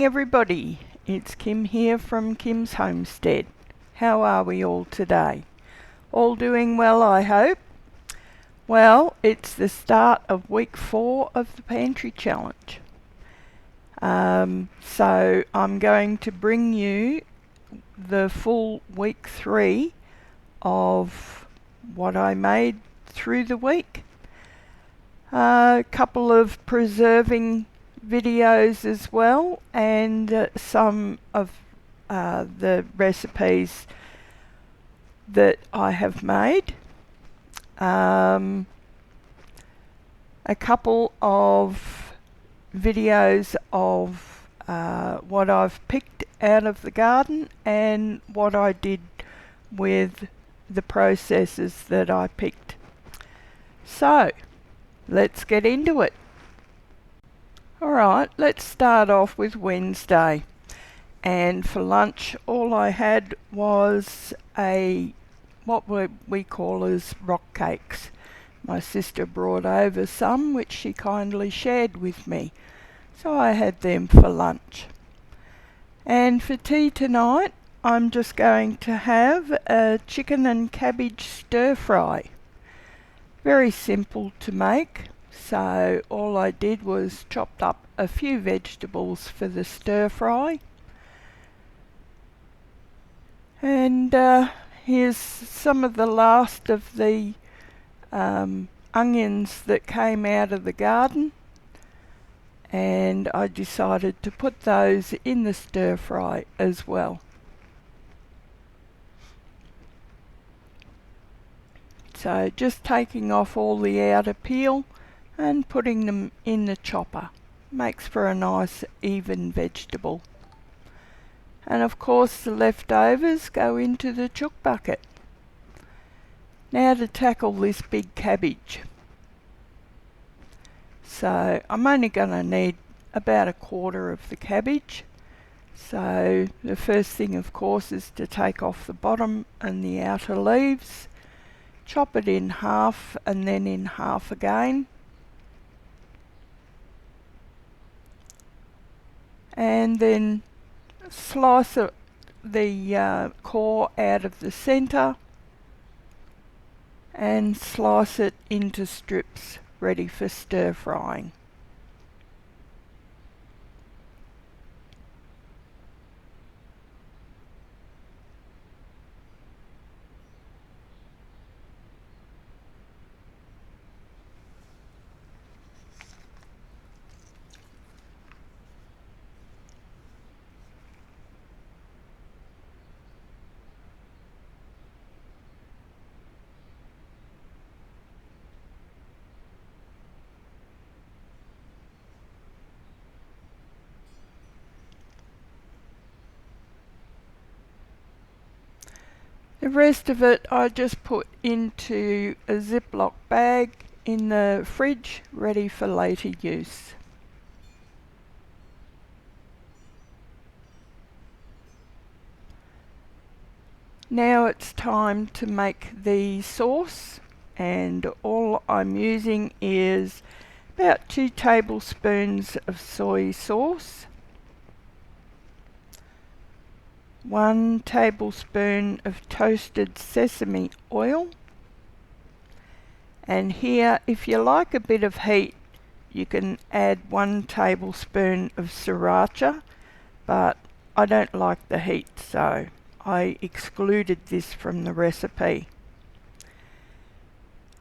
morning everybody, it's Kim here from Kim's Homestead. How are we all today? All doing well, I hope? Well, it's the start of week 4 of the Pantry Challenge. So I'm going to bring you the full week 3 of what I made through the week. A couple of preserving videos as well, and some of the recipes that I have made. A couple of videos of what I've picked out of the garden and what I did with the processes that I picked. So let's get into it. Alright, let's start off with Wednesday. And for lunch all I had was what we call as rock cakes. My sister brought over some which she kindly shared with me. So I had them for lunch. And for tea tonight I'm just going to have a chicken and cabbage stir fry. Very simple to make. So all I did was chopped up a few vegetables for the stir fry. And here's some of the last of the onions that came out of the garden. And I decided to put those in the stir fry as well. So just taking off all the outer peel and putting them in the chopper. Makes for a nice even vegetable. And of course the leftovers go into the chook bucket. Now to tackle this big cabbage. So I'm only going to need about a quarter of the cabbage. So the first thing of course is to take off the bottom and the outer leaves. Chop it in half and then in half again. And then slice the core out of the centre and slice it into strips ready for stir frying. The rest of it I just put into a Ziploc bag in the fridge, ready for later use. Now it's time to make the sauce, and all I'm using is about 2 tablespoons of soy sauce, 1 tablespoon of toasted sesame oil, and here if you like a bit of heat you can add 1 tablespoon of sriracha, but I don't like the heat so I excluded this from the recipe.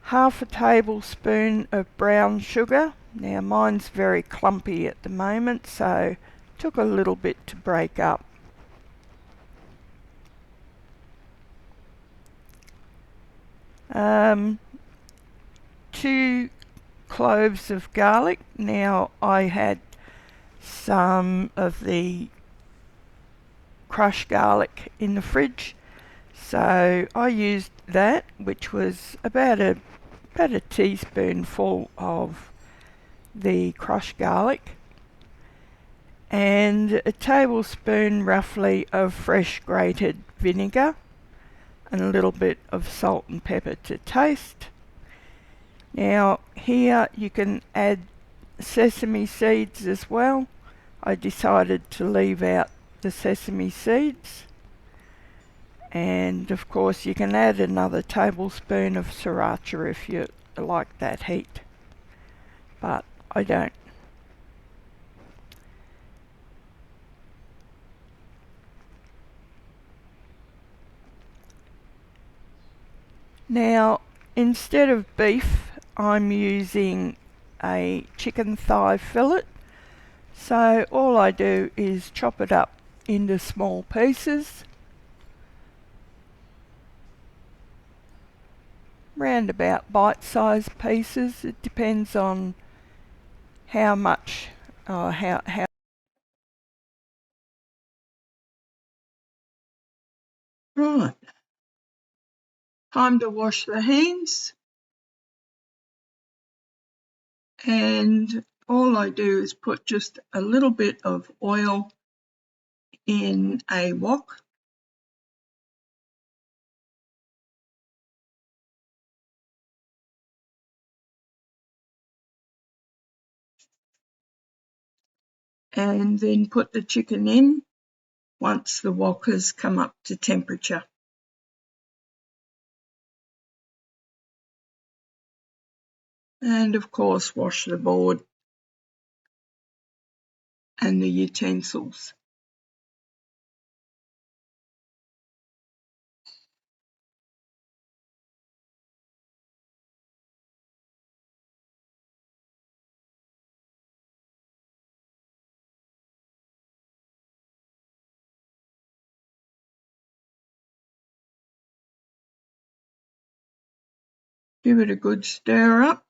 Half a tablespoon of brown sugar. Now mine's very clumpy at the moment so took a little bit to break up. 2 cloves of garlic. Now I had some of the crushed garlic in the fridge, so I used that, which was about a teaspoonful of the crushed garlic, and a tablespoon roughly of fresh grated vinegar, and a little bit of salt and pepper to taste. Now here you can add sesame seeds as well. I decided to leave out the sesame seeds. And of course you can add another tablespoon of sriracha if you like that heat, but I don't. Now, instead of beef, I'm using a chicken thigh fillet. So all I do is chop it up into small pieces, round about bite-sized pieces. It depends on how much, how. Right, time to wash the hands. And all I do is put just a little bit of oil in a wok. And then put the chicken in once the wok has come up to temperature. And of course wash the board and the utensils. Give it a good stir up.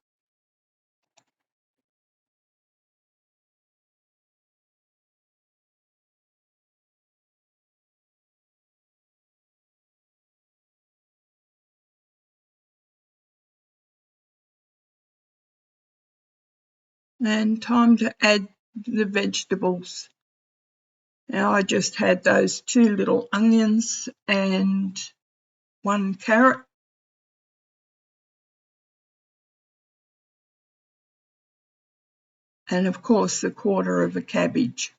And time to add the vegetables. Now I just had those 2 little onions and 1 carrot. And of course the 1/4 of a cabbage.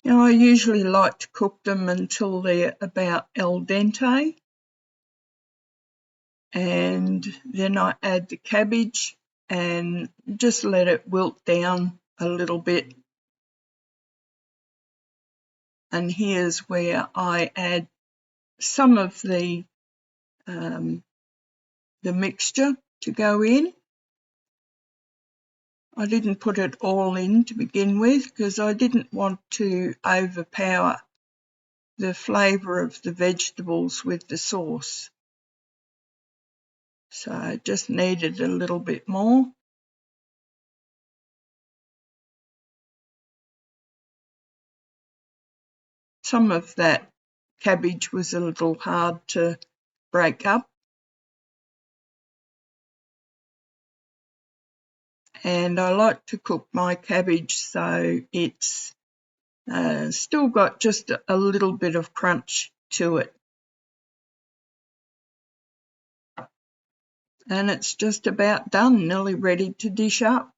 Now I usually like to cook them until they're about al dente, and then I add the cabbage and just let it wilt down a little bit. And here's where I add some of the mixture to go in. I didn't put it all in to begin with because I didn't want to overpower the flavour of the vegetables with the sauce. So I just needed a little bit more. Some of that cabbage was a little hard to break up. And I like to cook my cabbage so it's still got just a little bit of crunch to it. And it's just about done, nearly ready to dish up.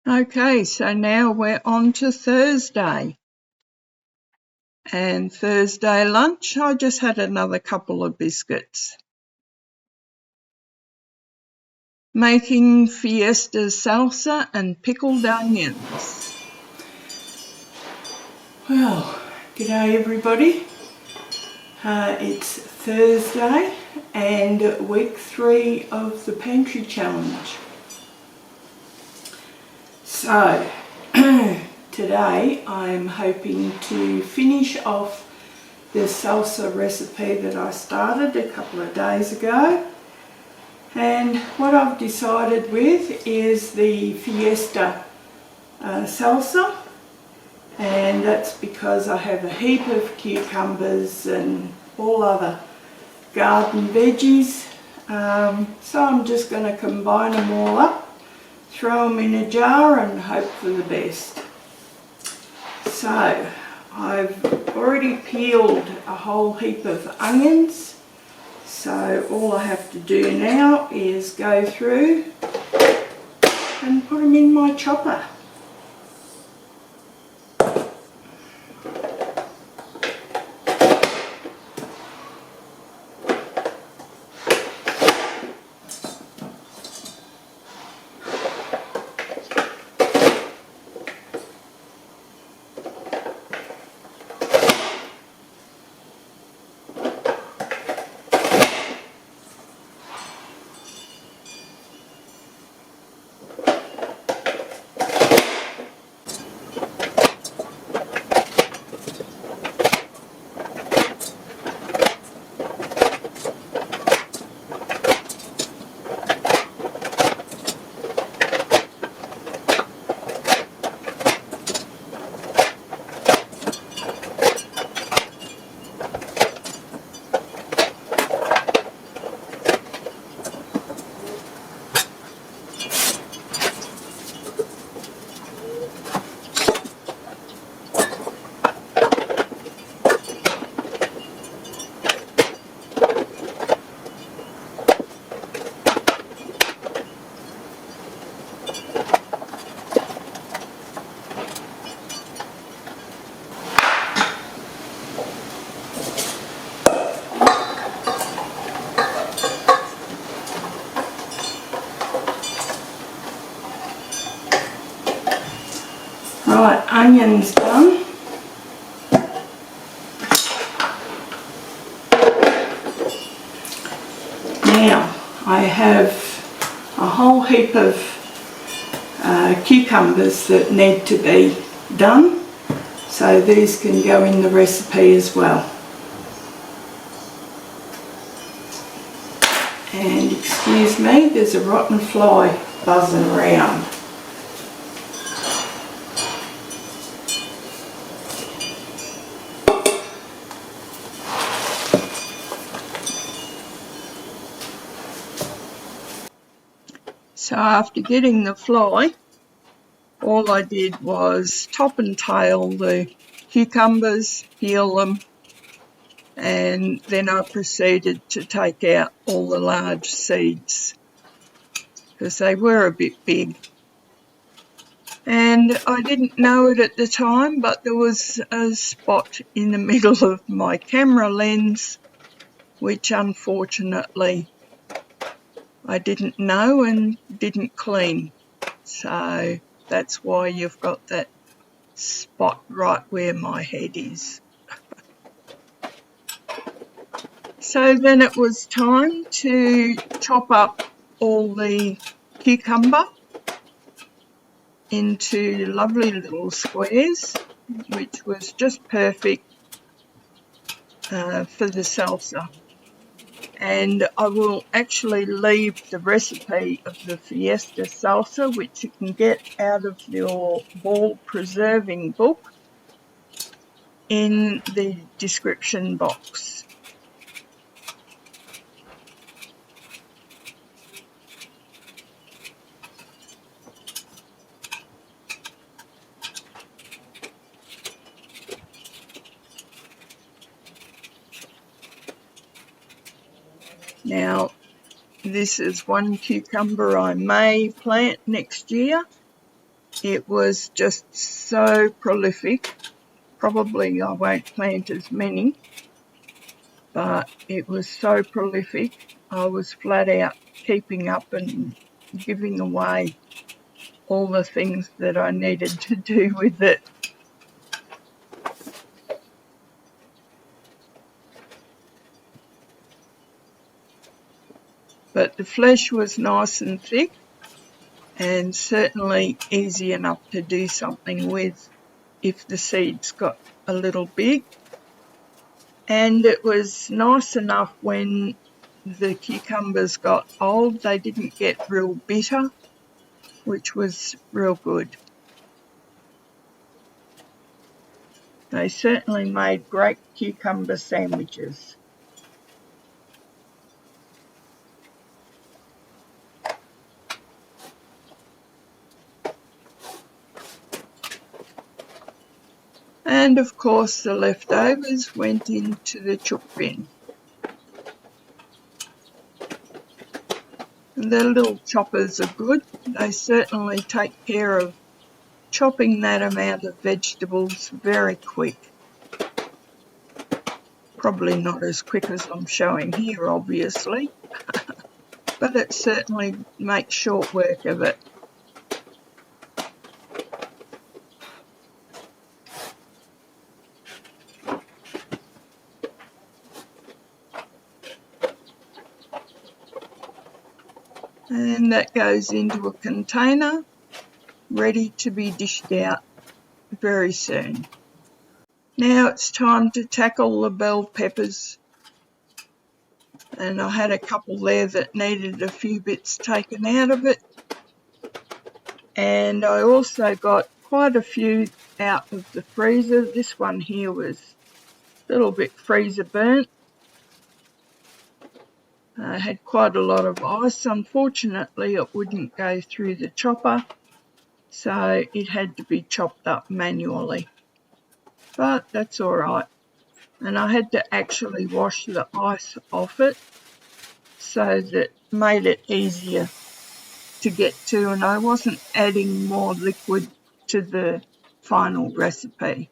Okay, so now we're on to Thursday. And Thursday lunch, I just had another couple of biscuits. Making Fiesta Salsa and pickled onions. Well, g'day everybody. It's Thursday and week 3 of the Pantry challenge. So, today I'm hoping to finish off the salsa recipe that I started a couple of days ago. And what I've decided with is the Fiesta Salsa, and that's because I have a heap of cucumbers and all other garden veggies. So I'm just going to combine them all up, throw them in a jar and hope for the best. So I've already peeled a whole heap of onions. So all I have to do now is go through and put them in my chopper. Right, onions done. Now I have a whole heap of cucumbers that need to be done, so these can go in the recipe as well. And excuse me, there's a rotten fly buzzing around. So after getting the fly, all I did was top and tail the cucumbers, peel them, and then I proceeded to take out all the large seeds because they were a bit big. And I didn't know it at the time, but there was a spot in the middle of my camera lens which unfortunately I didn't know and didn't clean. So that's why you've got that spot right where my head is. So then it was time to chop up all the cucumber into lovely little squares, which was just perfect for the salsa. And I will actually leave the recipe of the Fiesta Salsa, which you can get out of your ball preserving book, in the description box. Now, this is one cucumber I may plant next year. It was just so prolific. Probably I won't plant as many, but it was so prolific. I was flat out keeping up and giving away all the things that I needed to do with it. But the flesh was nice and thick and certainly easy enough to do something with if the seeds got a little big. And it was nice enough when the cucumbers got old, they didn't get real bitter, which was real good. They certainly made great cucumber sandwiches. And of course the leftovers went into the chook bin. The little choppers are good. They certainly take care of chopping that amount of vegetables very quick. Probably not as quick as I'm showing here, obviously, but it certainly makes short work of it. And that goes into a container, ready to be dished out very soon. Now it's time to tackle the bell peppers. And I had a couple there that needed a few bits taken out of it. And I also got quite a few out of the freezer. This one here was a little bit freezer burnt. I had quite a lot of ice. Unfortunately, it wouldn't go through the chopper, so it had to be chopped up manually. But that's all right. And I had to actually wash the ice off it, so that made it easier to get to, and I wasn't adding more liquid to the final recipe.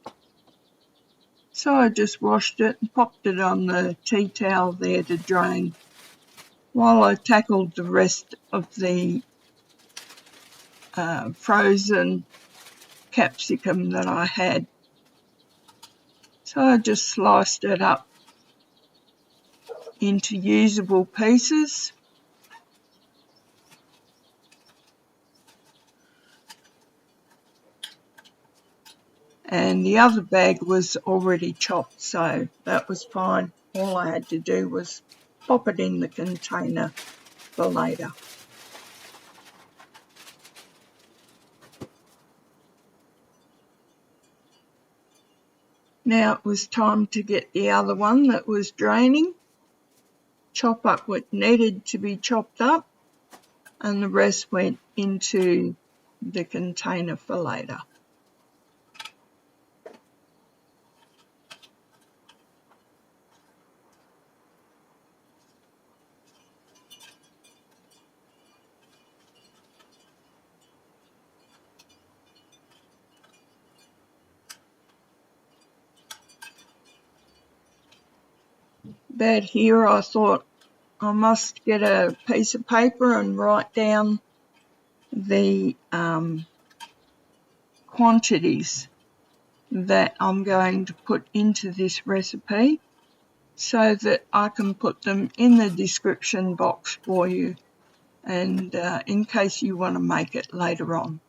So I just washed it and popped it on the tea towel there to drain while I tackled the rest of the frozen capsicum that I had. So I just sliced it up into usable pieces. And the other bag was already chopped, so that was fine. All I had to do was pop it in the container for later. Now it was time to get the other one that was draining, chop up what needed to be chopped up, and the rest went into the container for later. About here I thought I must get a piece of paper and write down the quantities that I'm going to put into this recipe so that I can put them in the description box for you, and in case you want to make it later on.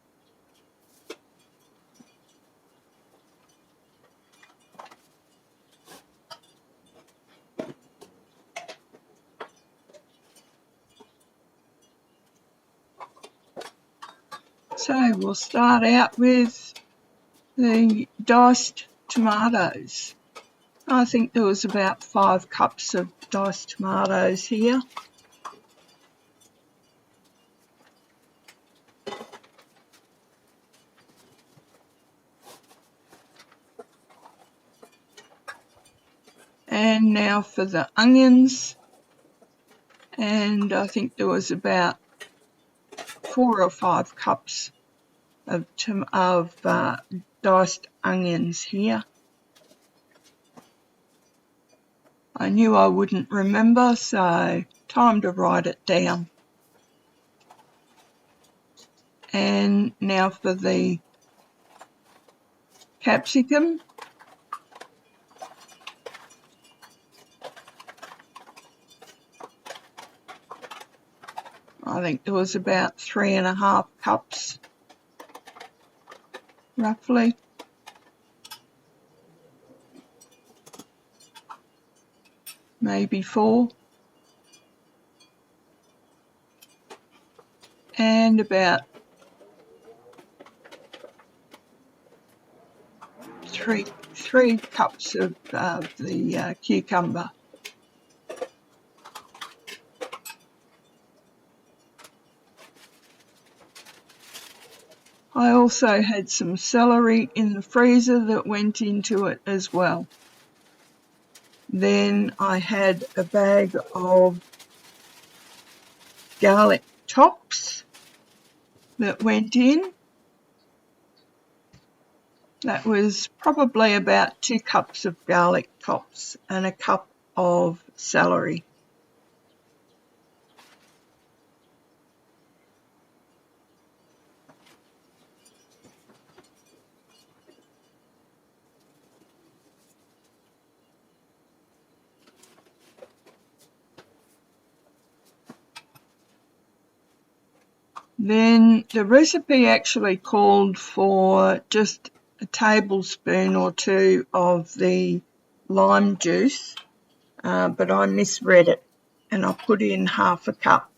So we'll start out with the diced tomatoes. I think there was about 5 cups of diced tomatoes here. And now for the onions. and I think there was about 4 or 5 cups of diced onions here. I knew I wouldn't remember, so time to write it down. And now for the capsicum. I think there was about 3.5 cups, roughly. Maybe 4. And about 3 cups of the cucumber. I also had some celery in the freezer that went into it as well. Then I had a bag of garlic tops that went in. That was probably about 2 cups of garlic tops and a cup of celery. Then the recipe actually called for just a tablespoon or 2 of the lime juice, but I misread it and I put in half a cup.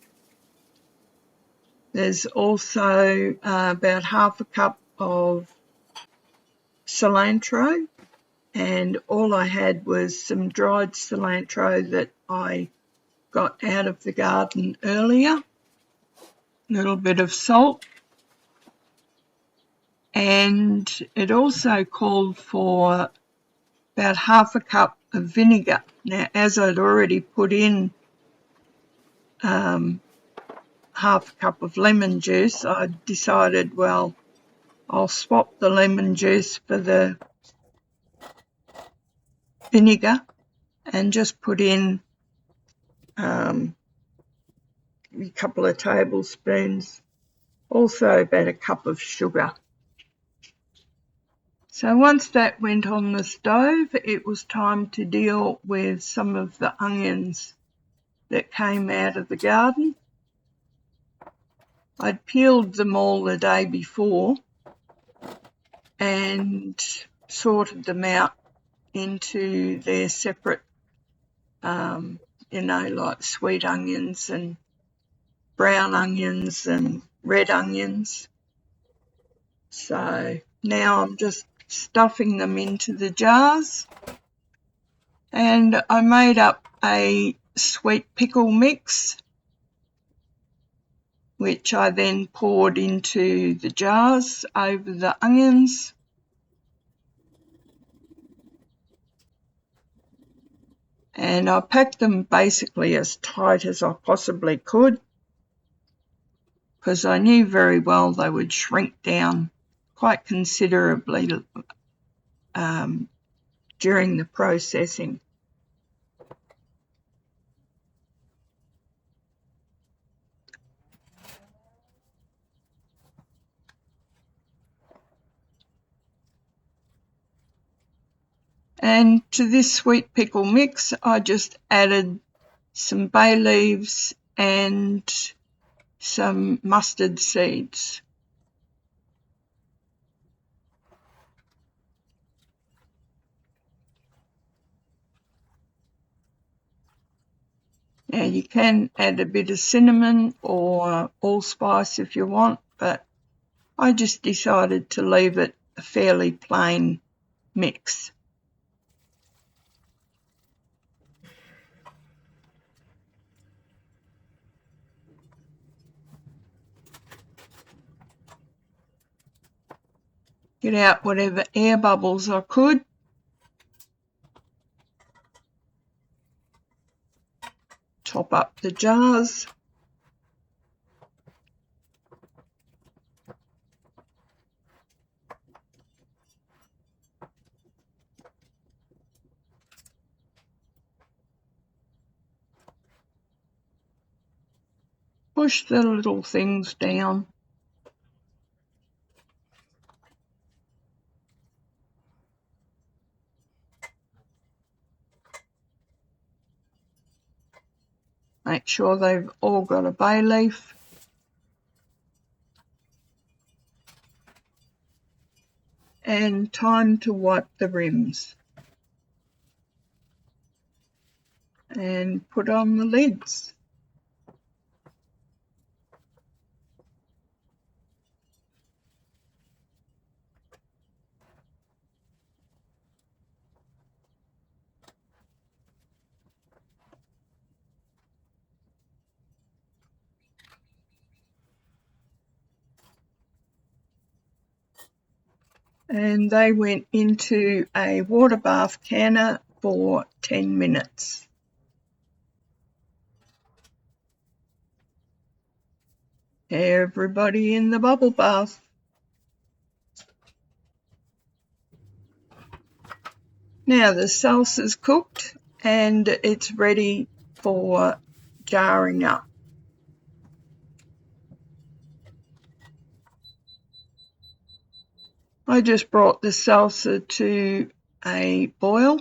There's also about half a cup of cilantro, and all I had was some dried cilantro that I got out of the garden earlier. A little bit of salt, and it also called for about half a cup of vinegar. Now, as I'd already put in half a cup of lemon juice, I decided, well, I'll swap the lemon juice for the vinegar and just put in a couple of tablespoons, also about a cup of sugar. So once that went on the stove, it was time to deal with some of the onions that came out of the garden. I'd peeled them all the day before and sorted them out into their separate, like sweet onions and brown onions and red onions. So now I'm just stuffing them into the jars, and I made up a sweet pickle mix, which I then poured into the jars over the onions. And I packed them basically as tight as I possibly could, because I knew very well they would shrink down quite considerably during the processing. And to this sweet pickle mix, I just added some bay leaves and some mustard seeds. Now you can add a bit of cinnamon or allspice if you want, but I just decided to leave it a fairly plain mix. Get out whatever air bubbles I could. top up the jars. Push the little things down. Make sure they've all got a bay leaf. And time to wipe the rims. And put on the lids. And they went into a water bath canner for 10 minutes. Everybody in the bubble bath. Now the salsa's cooked and it's ready for jarring up. I just brought the salsa to a boil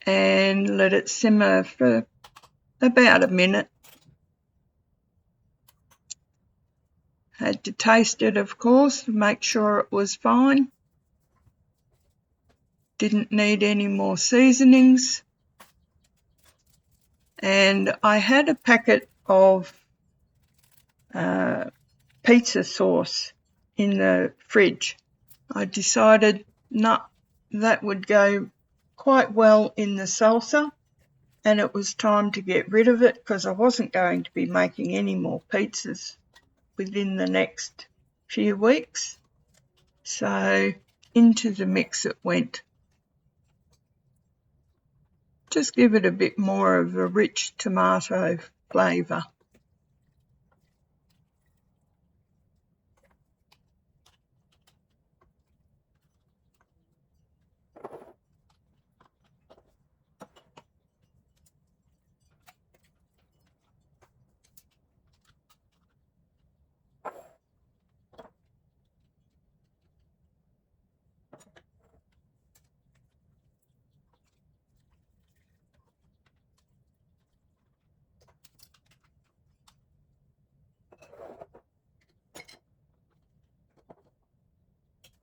and let it simmer for about a minute. Had to taste it, of course, to make sure it was fine. Didn't need any more seasonings. And I had a packet of pizza sauce in the fridge. I decided that would go quite well in the salsa, and it was time to get rid of it because I wasn't going to be making any more pizzas within the next few weeks. So into the mix it went. Just give it a bit more of a rich tomato flavour.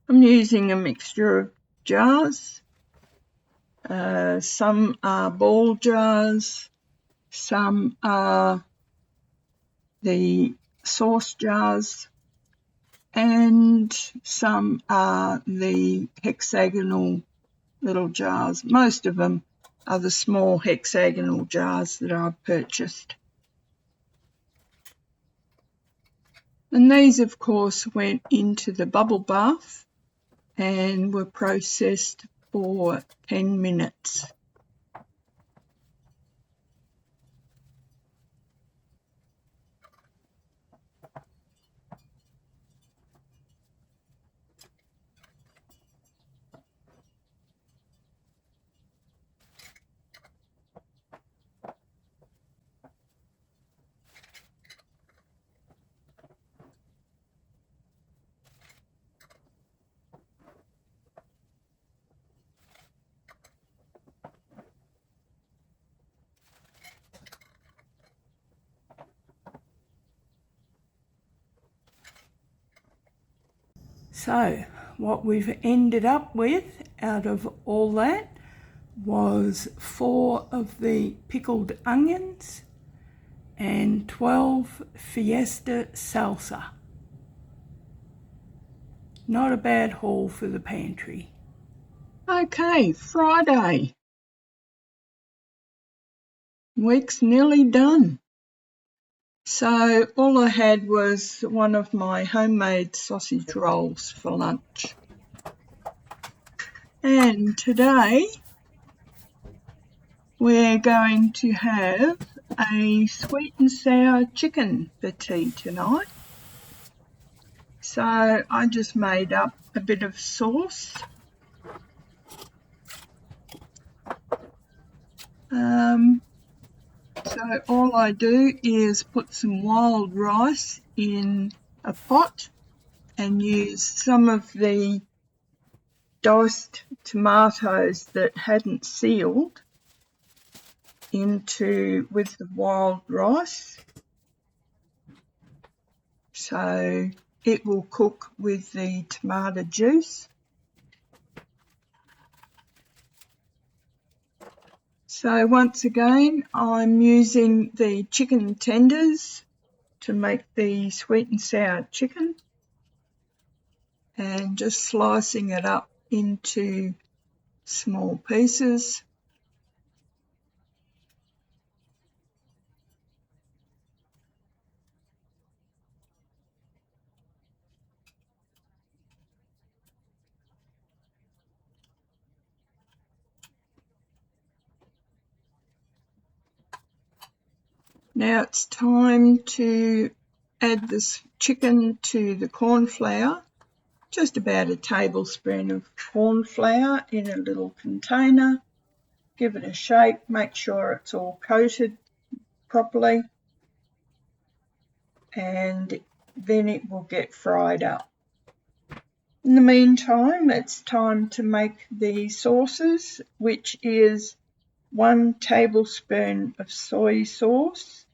I'm using a mixture of jars. Some are ball jars, some are the sauce jars, and some are the hexagonal little jars. Most of them are the small hexagonal jars that I've purchased. And these, of course, went into the bubble bath and were processed for 10 minutes. So what we've ended up with out of all that was 4 of the pickled onions and 12 Fiesta Salsa. Not a bad haul for the pantry. Okay, Friday. Week's nearly done. So all I had was one of my homemade sausage rolls for lunch. And today we're going to have a sweet and sour chicken for tea tonight. So I just made up a bit of sauce. So all I do is put some wild rice in a pot and use some of the diced tomatoes that hadn't sealed with the wild rice. So it will cook with the tomato juice. So once again, I'm using the chicken tenders to make the sweet and sour chicken and just slicing it up into small pieces. Now it's time to add this chicken to the corn flour, just about a tablespoon of corn flour in a little container. Give it a shake, make sure it's all coated properly, and then it will get fried up. In the meantime, it's time to make the sauces, which is 1 tablespoon of soy sauce,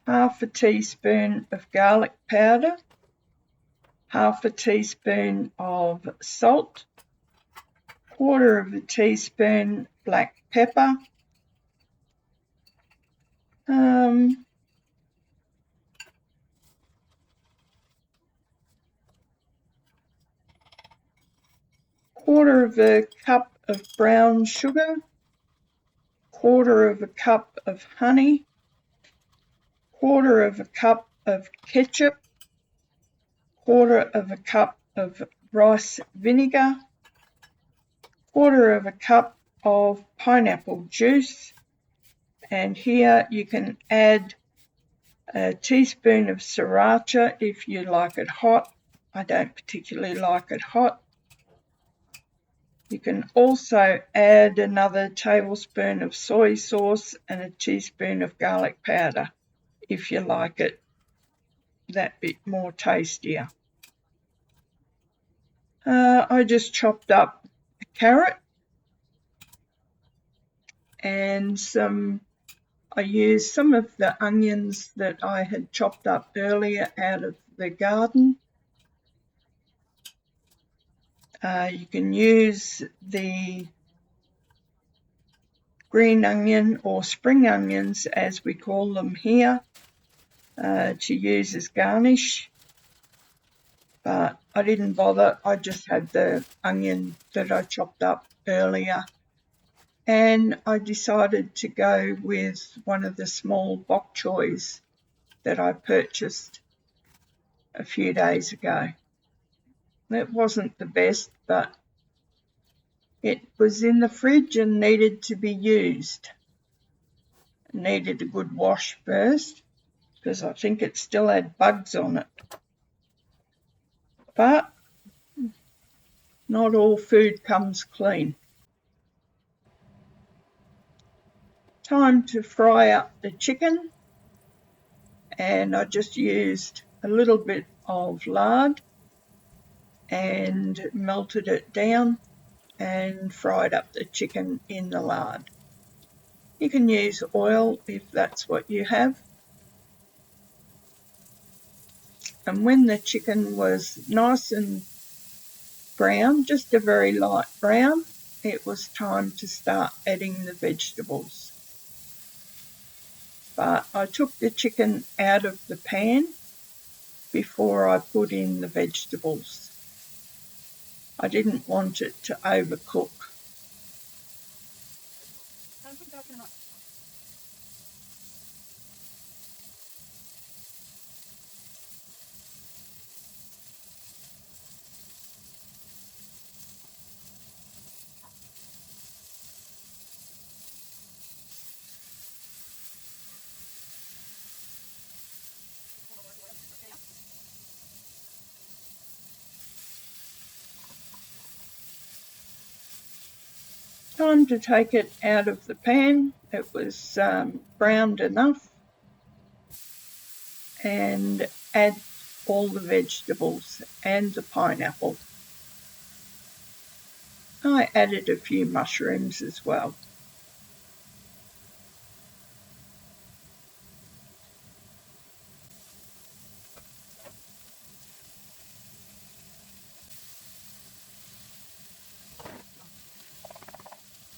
half a teaspoon of garlic powder, half a teaspoon of salt, quarter of a teaspoon black pepper, quarter of a cup of brown sugar, quarter of a cup of honey, quarter of a cup of ketchup, quarter of a cup of rice vinegar, quarter of a cup of pineapple juice, and here you can add a teaspoon of sriracha if you like it hot. I don't particularly like it hot. You can also add another tablespoon of soy sauce and a teaspoon of garlic powder if you like it that bit more tastier. I just chopped up a carrot and I used some of the onions that I had chopped up earlier out of the garden. You can use the green onion or spring onions, as we call them here, to use as garnish. But I didn't bother. I just had the onion that I chopped up earlier. And I decided to go with one of the small bok choys that I purchased a few days ago. It wasn't the best, but it was in the fridge and needed to be used. It needed a good wash first because I think it still had bugs on it. But not all food comes clean. Time to fry up the chicken, and I just used a little bit of lard and melted it down and fried up the chicken in the lard. You can use oil if that's what you have. And when the chicken was nice and brown, just a very light brown, it was time to start adding the vegetables. But I took the chicken out of the pan before I put in the vegetables. I didn't want it to overcook. Time to take it out of the pan. It was browned enough, and add all the vegetables and the pineapple. I added a few mushrooms as well.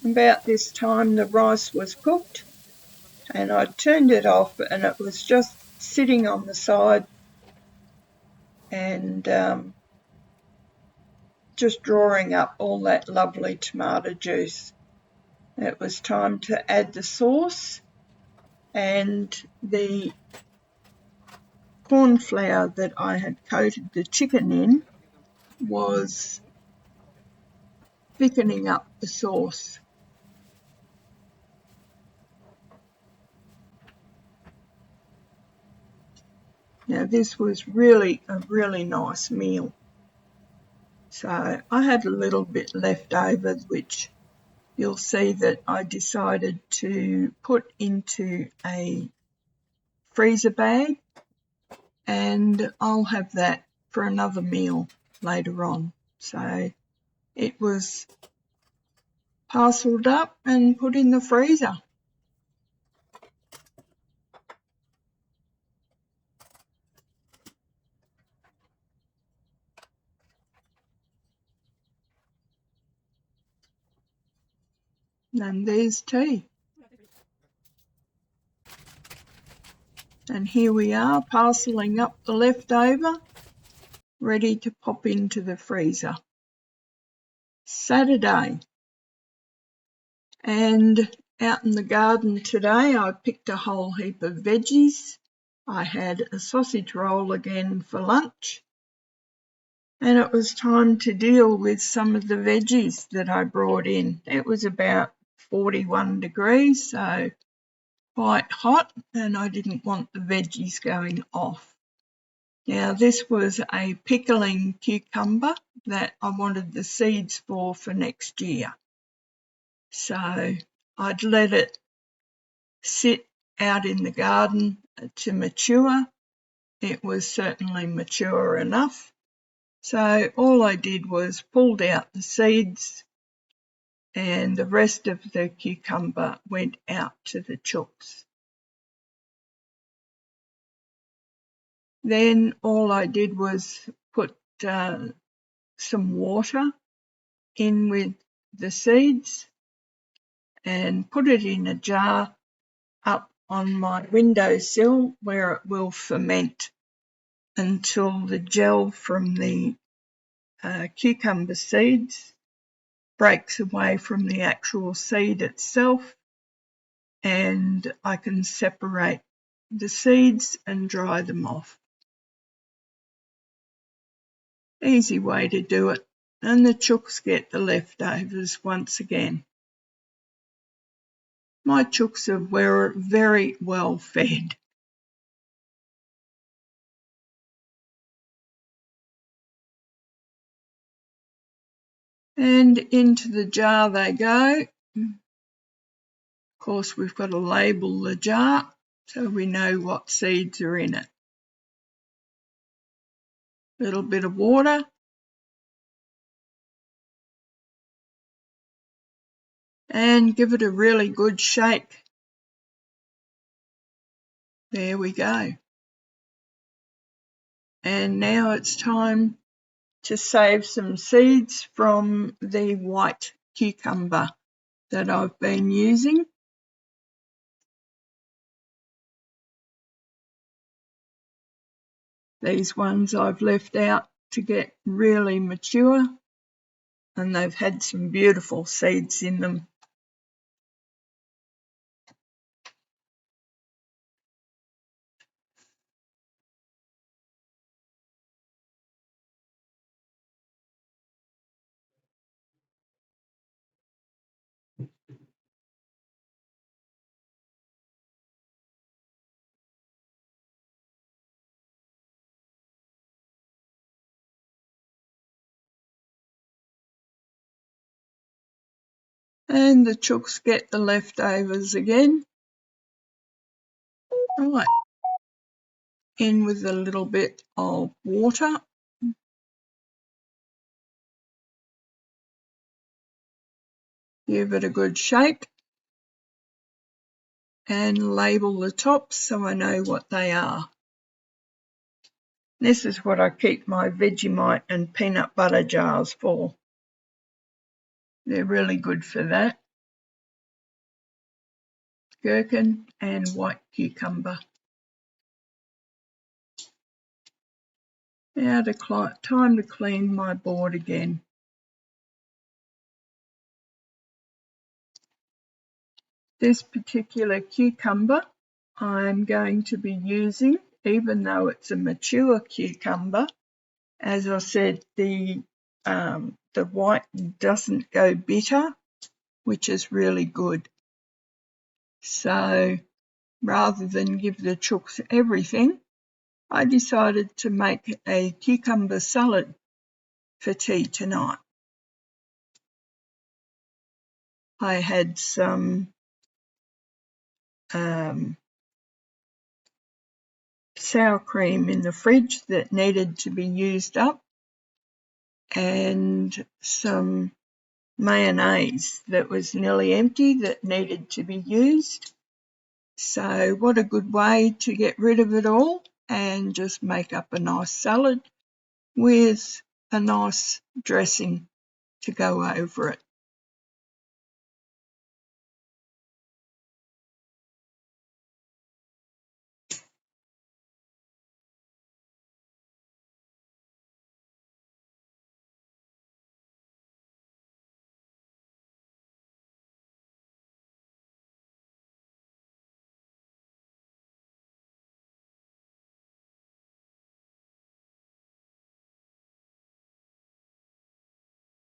About this time the rice was cooked, and I turned it off, and it was just sitting on the side and just drawing up all that lovely tomato juice. It was time to add the sauce, and the corn flour that I had coated the chicken in was thickening up the sauce. Now this was really a really nice meal. So I had a little bit left over, which you'll see that I decided to put into a freezer bag, and I'll have that for another meal later on. So it was parcelled up and put in the freezer. And there's tea. And here we are, parcelling up the leftover, ready to pop into the freezer. Saturday. And out in the garden today, I picked a whole heap of veggies. I had a sausage roll again for lunch. And it was time to deal with some of the veggies that I brought in. It was about 41 degrees, so quite hot, and I didn't want the veggies going off. Now this was a pickling cucumber that I wanted the seeds for next year. So I'd let it sit out in the garden to mature. It was certainly mature enough. So all I did was pulled out the seeds, and the rest of the cucumber went out to the chooks. Then all I did was put some water in with the seeds and put it in a jar up on my windowsill where it will ferment until the gel from the cucumber seeds breaks away from the actual seed itself, and I can separate the seeds and dry them off. Easy way to do it, and the chooks get the leftovers once again. My chooks are very well fed. And into the jar they go. Of course, we've got to label the jar so we know what seeds are in it. A little bit of water. And give it a really good shake. There we go. And now it's time to save some seeds from the white cucumber that I've been using. These ones I've left out to get really mature, and they've had some beautiful seeds in them. And the chooks get the leftovers again. Right, in with a little bit of water. Give it a good shake and label the tops so I know what they are. This is what I keep my Vegemite and peanut butter jars for. They're really good for that. Gherkin and white cucumber. Now time to clean my board again. This particular cucumber I'm going to be using, even though it's a mature cucumber. As I said, the white doesn't go bitter, which is really good. So rather than give the chooks everything, I decided to make a cucumber salad for tea tonight. I had some sour cream in the fridge that needed to be used up, and some mayonnaise that was nearly empty that needed to be used. So what a good way to get rid of it all and just make up a nice salad with a nice dressing to go over it.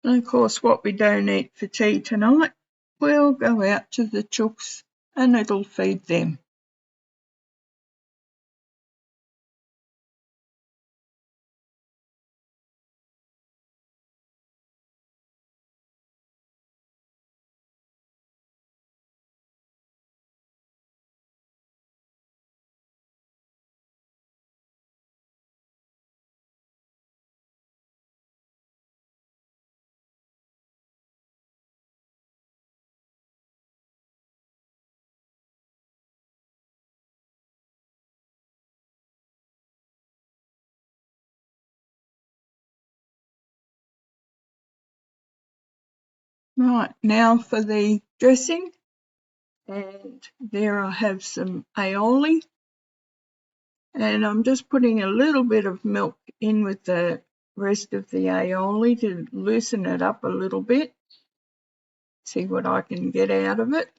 And of course, what we don't eat for tea tonight, we'll go out to the chooks and it'll feed them. Right, now for the dressing. And there I have some aioli. And I'm just putting a little bit of milk in with the rest of the aioli to loosen it up a little bit. See what I can get out of it.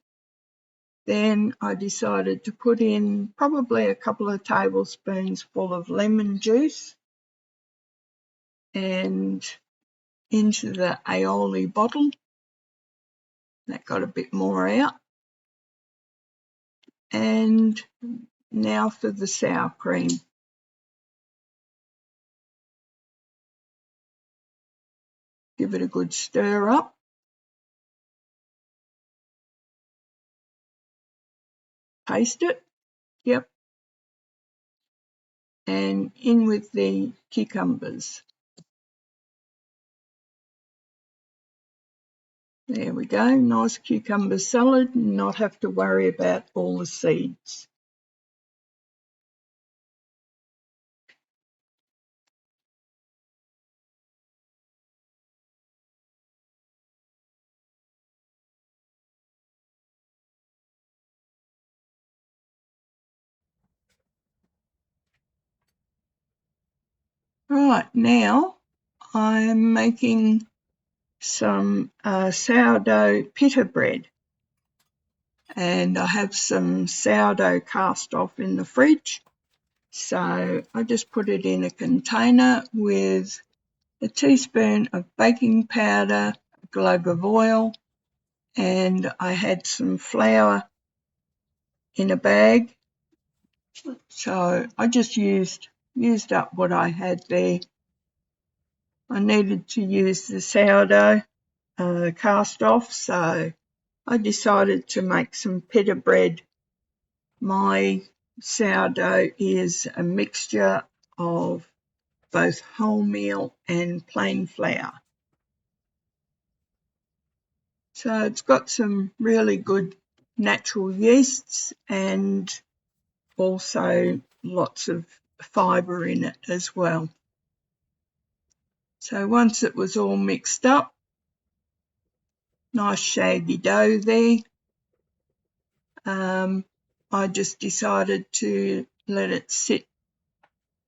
Then I decided to put in probably a couple of tablespoons full of lemon juice and into the aioli bottle. That got a bit more out. And now for the sour cream. Give it a good stir up. Taste it. Yep. And in with the cucumbers. There we go, nice cucumber salad, and not have to worry about all the seeds. Right, now I'm making some sourdough pita bread, and I have some sourdough cast off in the fridge, so I just put it in a container with a teaspoon of baking powder, a globe of oil, and I had some flour in a bag, so I just used up what I had there. I needed to use the sourdough cast off, so I decided to make some pita bread. My sourdough is a mixture of both wholemeal and plain flour. So it's got some really good natural yeasts and also lots of fibre in it as well. So once it was all mixed up, nice shaggy dough there, I just decided to let it sit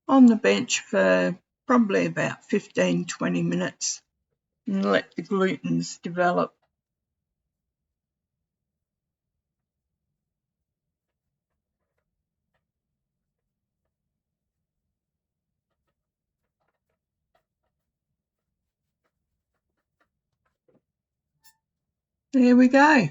on the bench for probably about 15-20 minutes and let the glutens develop. There we go.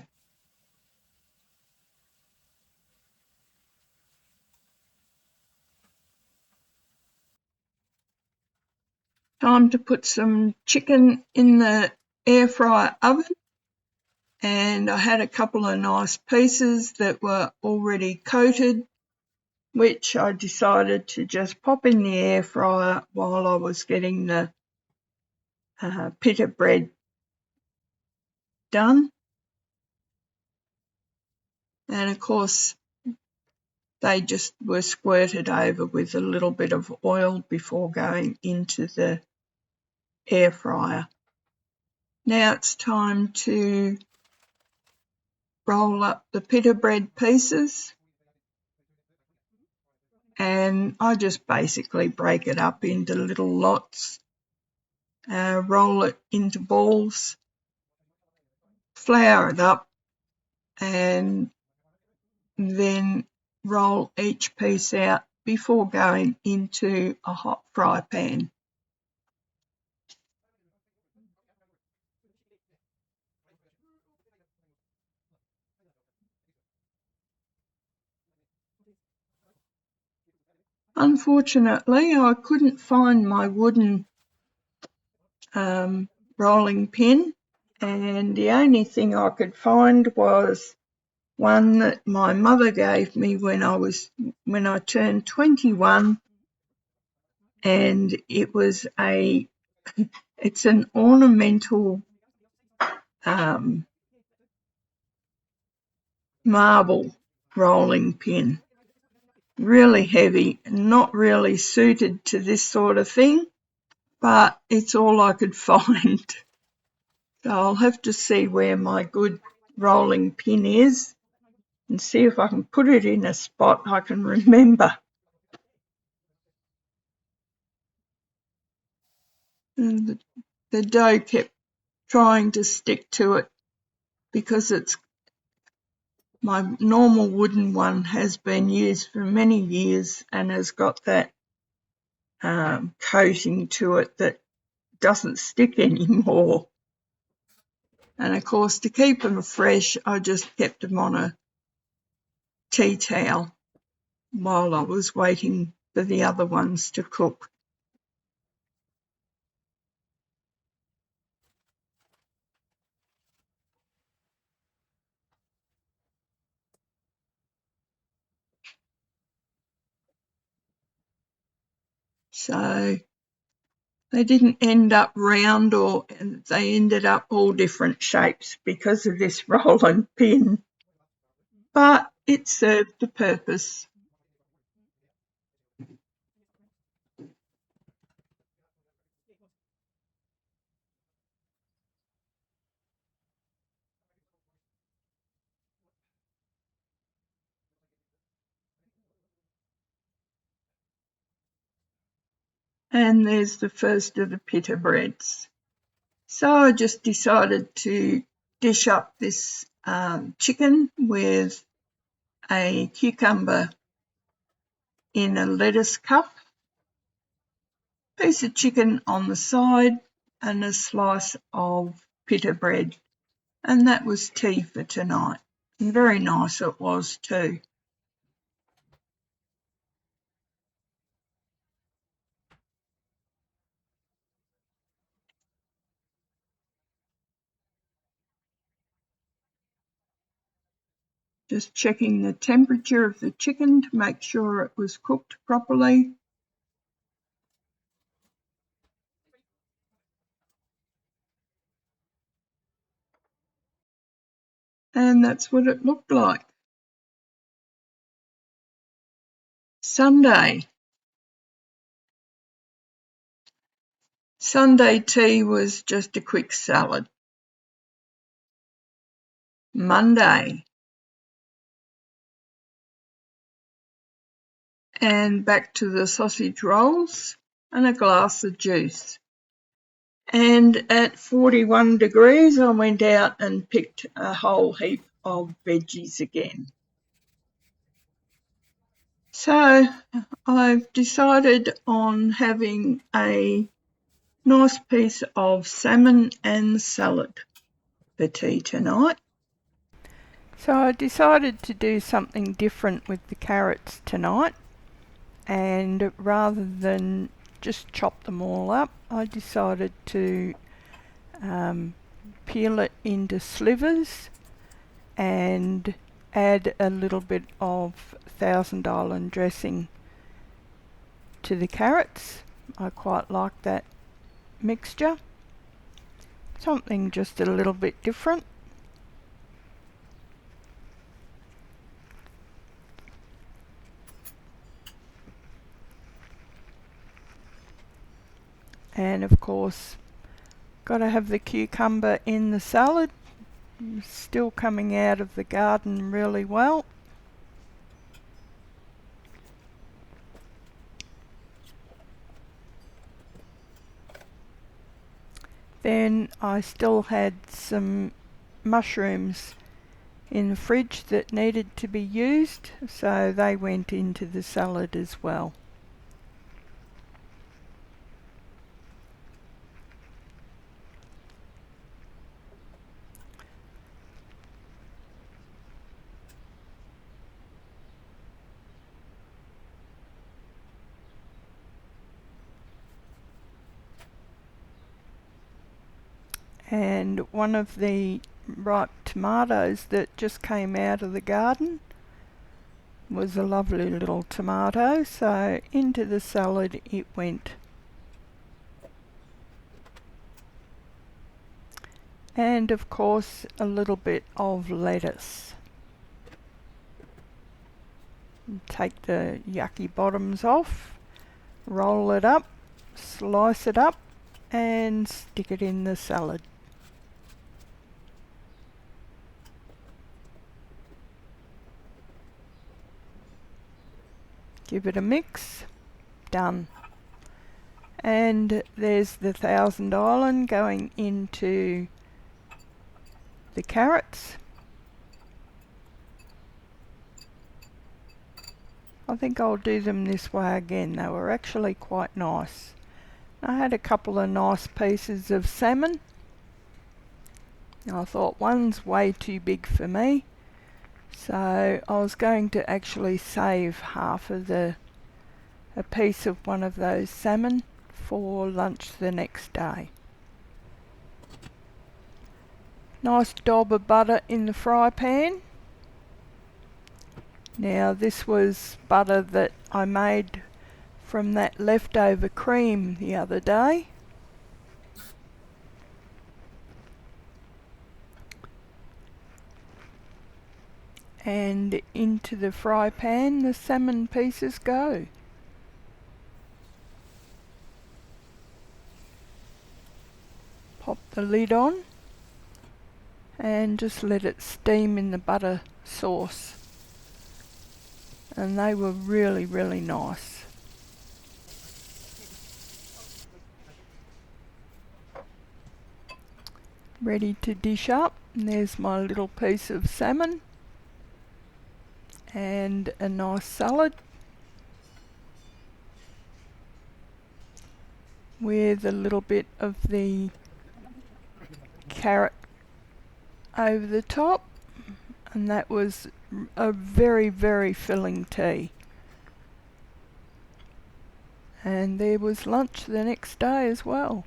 Time to put some chicken in the air fryer oven, and I had a couple of nice pieces that were already coated, which I decided to just pop in the air fryer while I was getting the pita bread done. And of course they just were squirted over with a little bit of oil before going into the air fryer. Now it's time to roll up the pita bread pieces, and I just basically break it up into little lots, roll it into balls, flour it up, and then roll each piece out before going into a hot fry pan. Unfortunately, I couldn't find my wooden rolling pin, and the only thing I could find was one that my mother gave me when I turned 21, and it's an ornamental marble rolling pin. Really heavy, not really suited to this sort of thing, but it's all I could find. So I'll have to see where my good rolling pin is and see if I can put it in a spot I can remember. And the dough kept trying to stick to it because my normal wooden one has been used for many years and has got that coating to it that doesn't stick anymore. And of course, to keep them fresh, I just kept them on a tea towel while I was waiting for the other ones to cook. So they didn't end up round, or they ended up all different shapes because of this rolling pin, but it served the purpose. And there's the first of the pita breads. So I just decided to dish up this chicken with a cucumber in a lettuce cup, piece of chicken on the side, and a slice of pita bread. And that was tea for tonight. And very nice it was too. Just checking the temperature of the chicken to make sure it was cooked properly. And that's what it looked like. Sunday tea was just a quick salad. Monday, and back to the sausage rolls and a glass of juice. And at 41 degrees, I went out and picked a whole heap of veggies again. So I've decided on having a nice piece of salmon and salad for tea tonight. So I decided to do something different with the carrots tonight, and rather than just chop them all up, I decided to peel it into slivers and add a little bit of Thousand Island dressing to the carrots. I quite like that mixture. Something just a little bit different. And of course, got to have the cucumber in the salad. Still coming out of the garden really well. Then I still had some mushrooms in the fridge that needed to be used, so they went into the salad as well. And one of the ripe tomatoes that just came out of the garden was a lovely little tomato, so into the salad it went. And of course a little bit of lettuce. Take the yucky bottoms off, roll it up, slice it up and stick it in the salad. Give it a mix, done. And there's the Thousand Island going into the carrots. I think I'll do them this way again. They were actually quite nice. I had a couple of nice pieces of salmon. I thought one's way too big for me, so I was going to actually save half of a piece of one of those salmon for lunch the next day. Nice dob of butter in the fry pan. Now this was butter that I made from that leftover cream the other day. And into the fry pan the salmon pieces go. Pop the lid on and just let it steam in the butter sauce. And they were really, really nice. Ready to dish up. And there's my little piece of salmon and a nice salad with a little bit of the carrot over the top, and that was a very, very filling tea. And there was lunch the next day as well.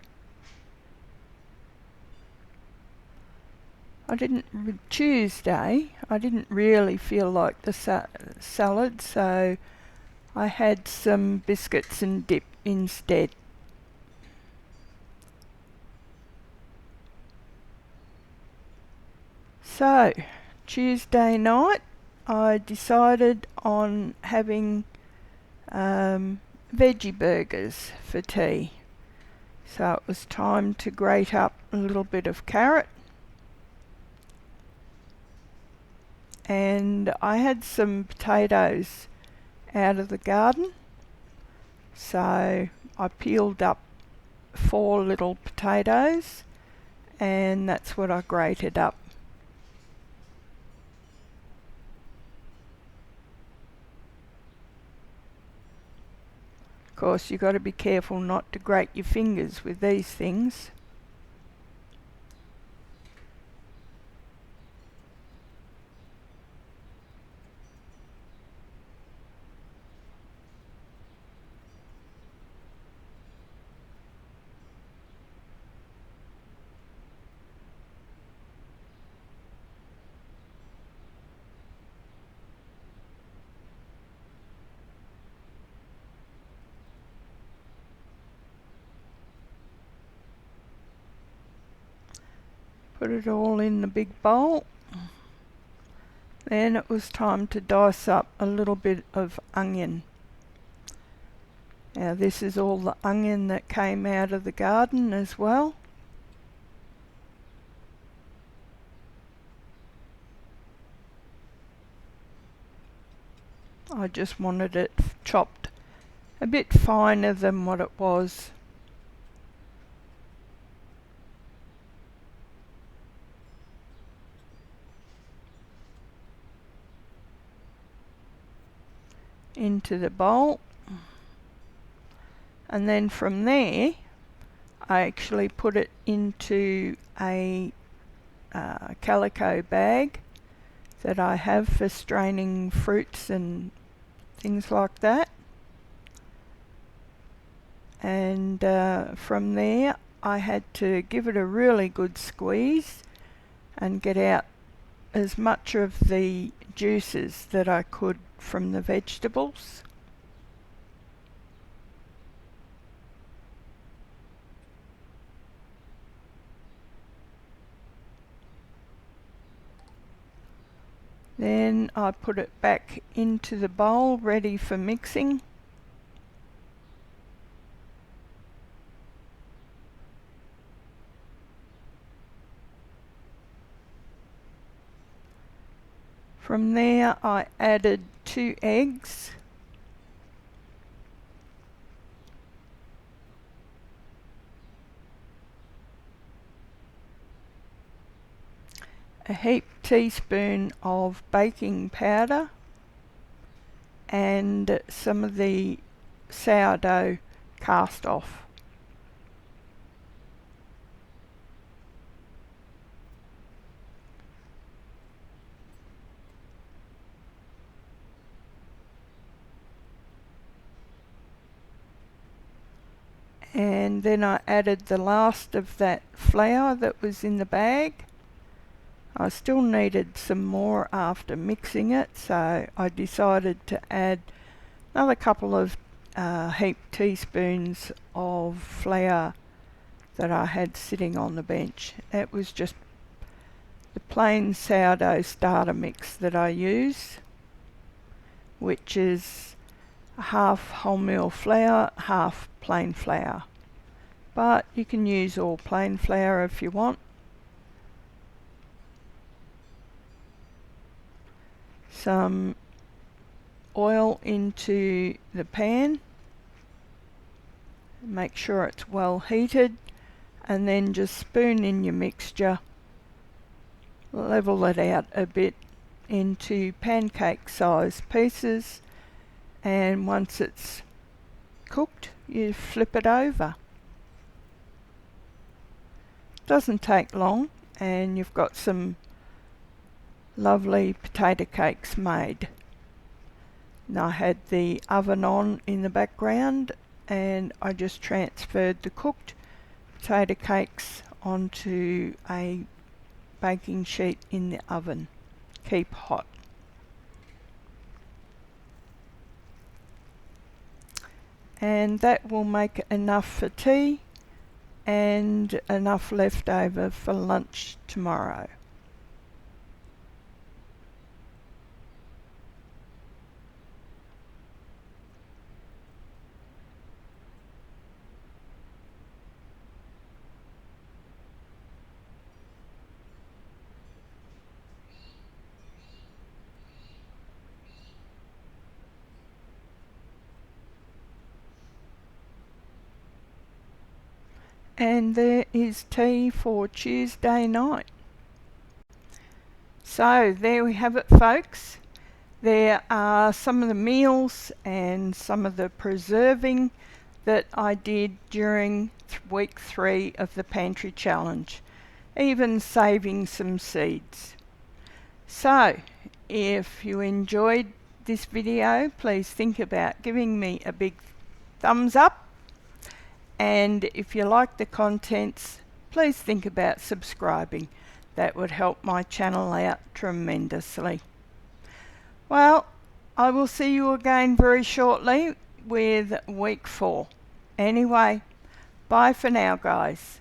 Tuesday, I didn't really feel like the salad, so I had some biscuits and dip instead. So, Tuesday night, I decided on having veggie burgers for tea. So it was time to grate up a little bit of carrot, and I had some potatoes out of the garden, so I peeled up 4 little potatoes, and that's what I grated up. Of course, you've got to be careful not to grate your fingers with these things. Put it all in the big bowl. Then it was time to dice up a little bit of onion. Now this is all the onion that came out of the garden as well. I just wanted it chopped a bit finer than what it was. Into the bowl, and then from there I actually put it into a calico bag that I have for straining fruits and things like that, and from there I had to give it a really good squeeze and get out as much of the juices that I could from the vegetables. Then I put it back into the bowl ready for mixing. From there I added 2 eggs, a heap teaspoon of baking powder, and some of the sourdough cast off. And then I added the last of that flour that was in the bag. I still needed some more after mixing it, so I decided to add another couple of heap teaspoons of flour that I had sitting on the bench. It was just the plain sourdough starter mix that I use, which is half wholemeal flour, half plain flour. But you can use all plain flour if you want. Some oil into the pan. Make sure it's well heated, and then just spoon in your mixture. Level it out a bit into pancake size pieces, and once it's cooked you flip it over. Doesn't take long, and you've got some lovely potato cakes made. And I had the oven on in the background, and I just transferred the cooked potato cakes onto a baking sheet in the oven. Keep hot. And that will make enough for tea and enough left over for lunch tomorrow. And there is tea for Tuesday night. So there we have it, folks. There are some of the meals and some of the preserving that I did during week 3 of the Pantry Challenge, even saving some seeds. So if you enjoyed this video, please think about giving me a big thumbs up. And if you like the contents, please think about subscribing. That would help my channel out tremendously. Well, I will see you again very shortly with week 4. Anyway, bye for now, guys.